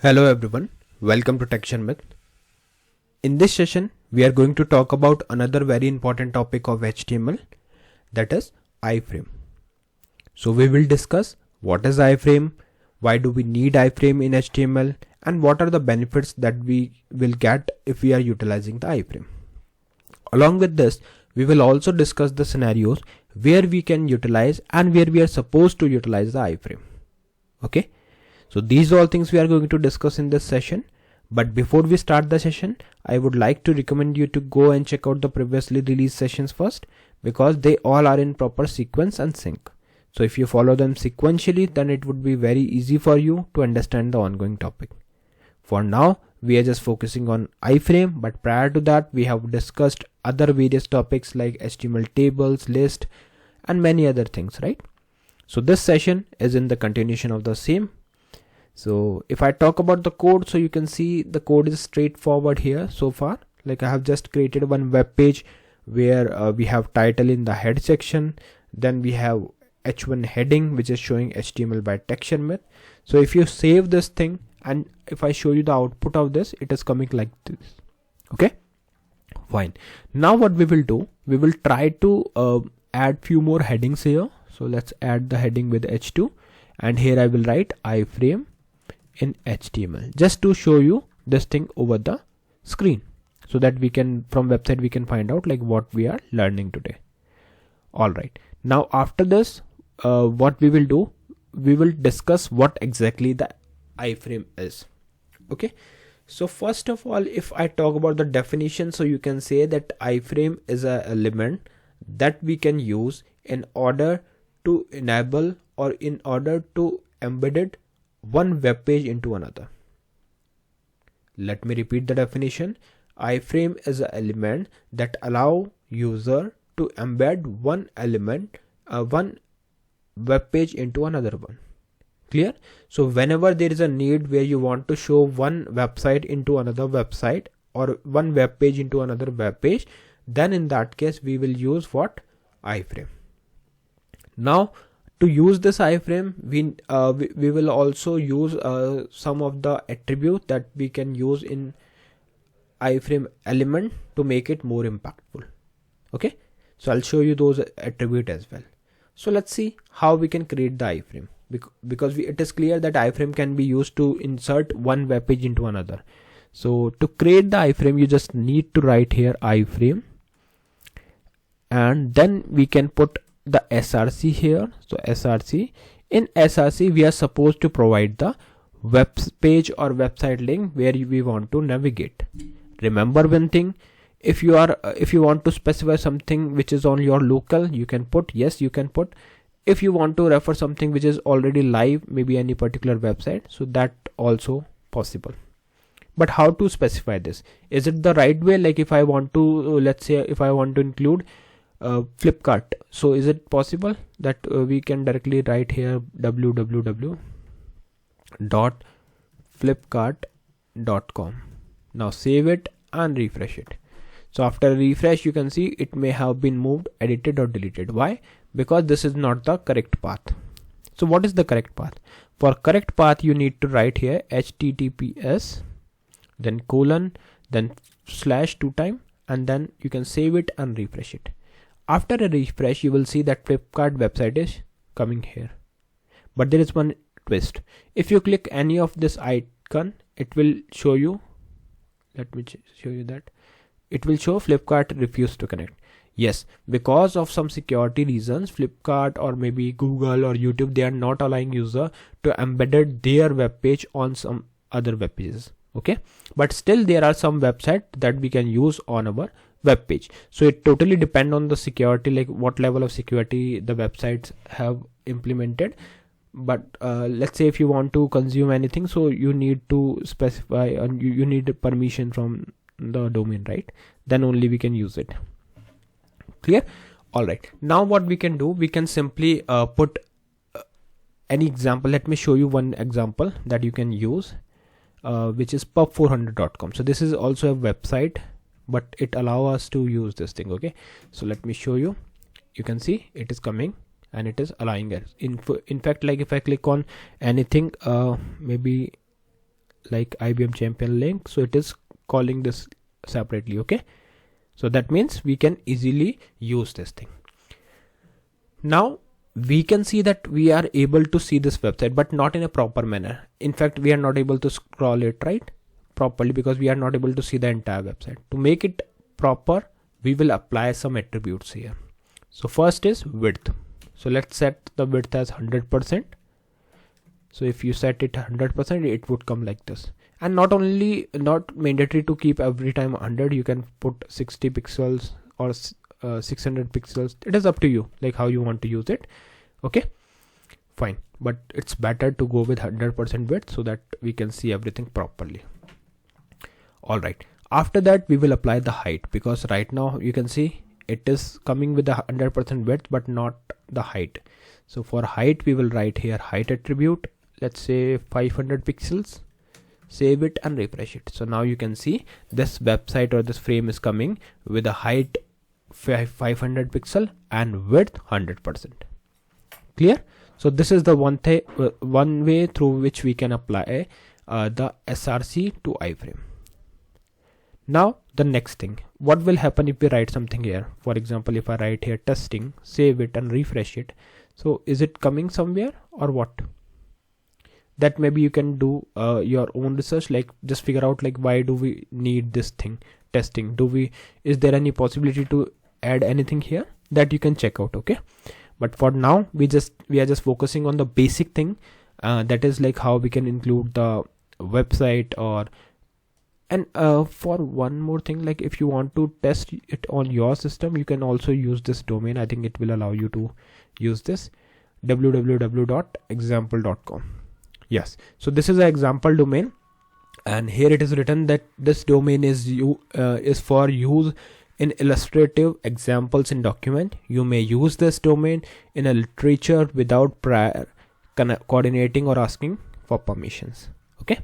Hello everyone, welcome to Sharmit. In this session, we are going to talk about another very important topic of HTML, that is iframe. So we will discuss what is iframe, why do we need iframe in HTML, and what are the benefits that we will get if we are utilizing the iframe. Along with this, we will also discuss the scenarios where we can utilize and where we are supposed to utilize the iframe. Okay. So these are all things we are going to discuss in this session. But before we start the session, I would like to recommend you to go and check out the previously released sessions first, because they all are in proper sequence and sync. So if you follow them sequentially, then it would be very easy for you to understand the ongoing topic. For now, we are just focusing on iframe, but prior to that, we have discussed other various topics like HTML tables, list, and many other things, right? So this session is in the continuation of the same. So if I talk about the code, so you can see the code is straightforward here so far. Like I have just created one web page where we have title in the head section. Then we have h1 heading, which is showing HTML by Sharmit. So if you save this thing and if I show you the output of this, it is coming like this. Okay, fine. Now what we will do, we will try to add few more headings here. So let's add the heading with h2, and here I will write iframe in HTML, just to show you this thing over the screen, so that we can, from website, we can find out like what we are learning today. All right, now after this, what we will do, we will discuss what exactly the iframe is. Okay, so first of all, if I talk about the definition, so you can say that iframe is an element that we can use in order to enable or in order to embed it one web page into another. Let me repeat the definition. Iframe is an element that allow user to embed one element, one web page into another one. Clear? So whenever there is a need where you want to show one website into another website or one web page into another web page, then in that case we will use what? Iframe. Now to use this iframe, we will also use some of the attributes that we can use in iframe element to make it more impactful. Okay, so I'll show you those attributes as well. So let's see how we can create the iframe, because it is clear that iframe can be used to insert one web page into another. So to create the iframe, you just need to write here iframe, and then we can put the src here. So src, in src we are supposed to provide the web page or website link where we want to navigate. Remember one thing, if you want to specify something which is on your local, you can put yes, you can put. If you want to refer something which is already live, maybe any particular website, so that also possible. But how to specify this? Is it the right way? Like if I want to, let's say if I want to include Flipkart, so is it possible that we can directly write here www.flipkart.com. now save it and refresh it. So after refresh, you can see it may have been moved, edited or deleted. Why? Because this is not the correct path. So what is the correct path? For correct path, you need to write here https, then colon, then slash 2 times, and then you can save it and refresh it. After a refresh, you will see that Flipkart website is coming here. But there is one twist. If you click any of this icon, it will show you, let me show you that, it will show Flipkart refused to connect. Yes, because of some security reasons, Flipkart or maybe Google or YouTube, they are not allowing user to embed their web page on some other web pages. Okay, but still there are some websites that we can use on our web page. So it totally depends on the security, like what level of security the websites have implemented. But let's say if you want to consume anything, so you need to specify and you need permission from the domain, right? Then only we can use it. Clear? All right, now what we can do, we can simply put any example. Let me show you one example that you can use, which is pub400.com. So this is also a website, but it allow us to use this thing. Okay, so let me show you. You can see it is coming and it is allowing us. In fact, like if I click on anything, maybe like IBM champion link, so it is calling this separately. Okay, so that means we can easily use this thing. Now we can see that we are able to see this website, but not in a proper manner. In fact, we are not able to scroll it right properly because we are not able to see the entire website. To make it proper, we will apply some attributes here. So first is width. So let's set the width as 100%. So if you set it 100%, it would come like this. And not mandatory to keep every time 100. You can put 60 pixels or 600 pixels. It is up to you, like how you want to use it. Okay, fine. But it's better to go with 100% width so that we can see everything properly. All right. After that, we will apply the height, because right now you can see it is coming with a 100% width, but not the height. So for height, we will write here height attribute. Let's say 500 pixels. Save it and refresh it. So now you can see this website or this frame is coming with a height 500 pixel and width 100%. Clear? So this is the one way through which we can apply the SRC to iframe. Now the next thing, what will happen if we write something here? For example, if I write here testing, save it and refresh it. So is it coming somewhere or what? That maybe you can do your own research, like just figure out like why do we need this thing testing? Is there any possibility to add anything here? That you can check out. Okay, but for now we are just focusing on the basic thing, that is like how we can include the website and for one more thing, like if you want to test it on your system, you can also use this domain. I think it will allow you to use this www.example.com. Yes, so this is an example domain, and here it is written that this domain is for use in illustrative examples in document. You may use this domain in a literature without prior coordinating or asking for permissions. Okay,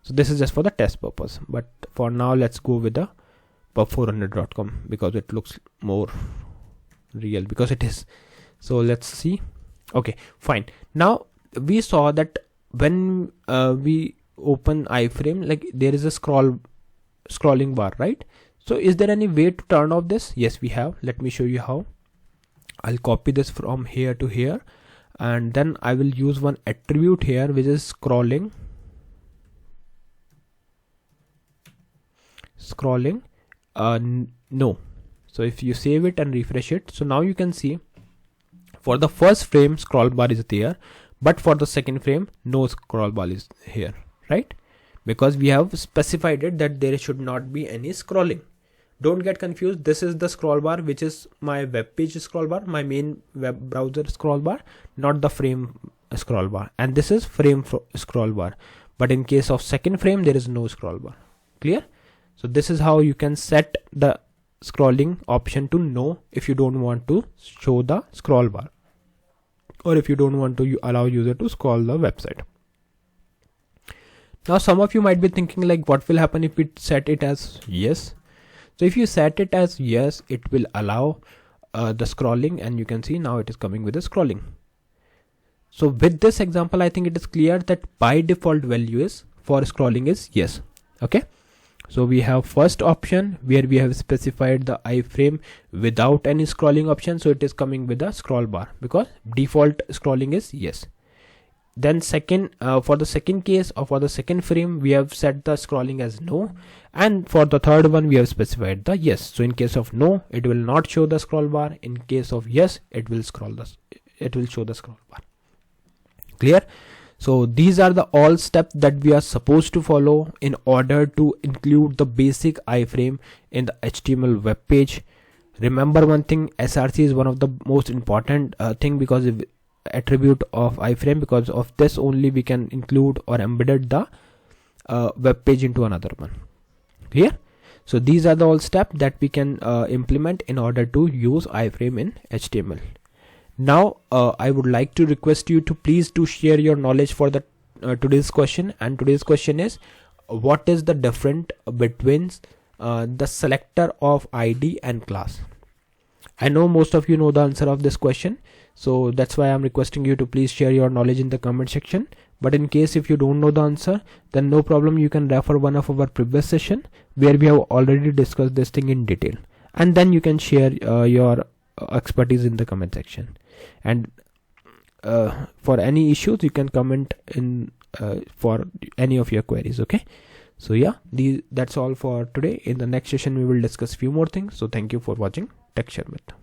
so this is just for the test purpose, but for now let's go with the pub400.com because it looks more real, because it is. So let's see. Okay, fine. Now we saw that when we open iframe, like there is a scrolling bar, right? So is there any way to turn off this? Yes, we have. Let me show you how. I'll copy this from here to here, and then I will use one attribute here which is scrolling. No. So if you save it and refresh it, so now you can see for the first frame scroll bar is there, but for the second frame no scroll bar is here, right? Because we have specified it that there should not be any scrolling. Don't get confused. This is the scroll bar which is my web page scroll bar, my main web browser scroll bar, not the frame scroll bar, and this is frame scroll bar. But in case of second frame, there is no scroll bar. Clear? So this is how you can set the scrolling option to no if you don't want to show the scroll bar, or if you don't want to allow user to scroll the website. Now some of you might be thinking like, what will happen if we set it as yes? So if you set it as yes, it will allow the scrolling, and you can see now it is coming with the scrolling. So with this example, I think it is clear that by default value is for scrolling is yes. Okay, so we have first option where we have specified the iframe without any scrolling option, so it is coming with a scroll bar because default scrolling is yes. Then second, for the second case or for the second frame, we have set the scrolling as no, and for the third one we have specified the yes. So in case of no, it will not show the scroll bar. In case of yes, it will show the scroll bar. Clear? So these are the all steps that we are supposed to follow in order to include the basic iframe in the HTML web page. Remember one thing, SRC is one of the most important thing because attribute of iframe, because of this only we can include or embedded the web page into another one. Clear? So these are the all steps that we can implement in order to use iframe in HTML. Now I would like to request you to please to share your knowledge for the today's question, and today's question is, what is the difference between the selector of ID and class? I know most of you know the answer of this question, so that's why I'm requesting you to please share your knowledge in the comment section. But in case if you don't know the answer, then no problem, you can refer one of our previous session where we have already discussed this thing in detail, and then you can share your expertise in the comment section. And for any issues you can comment in for any of your queries. Okay, so yeah, that's all for today. In the next session we will discuss few more things. So thank you for watching Tech Sharmit.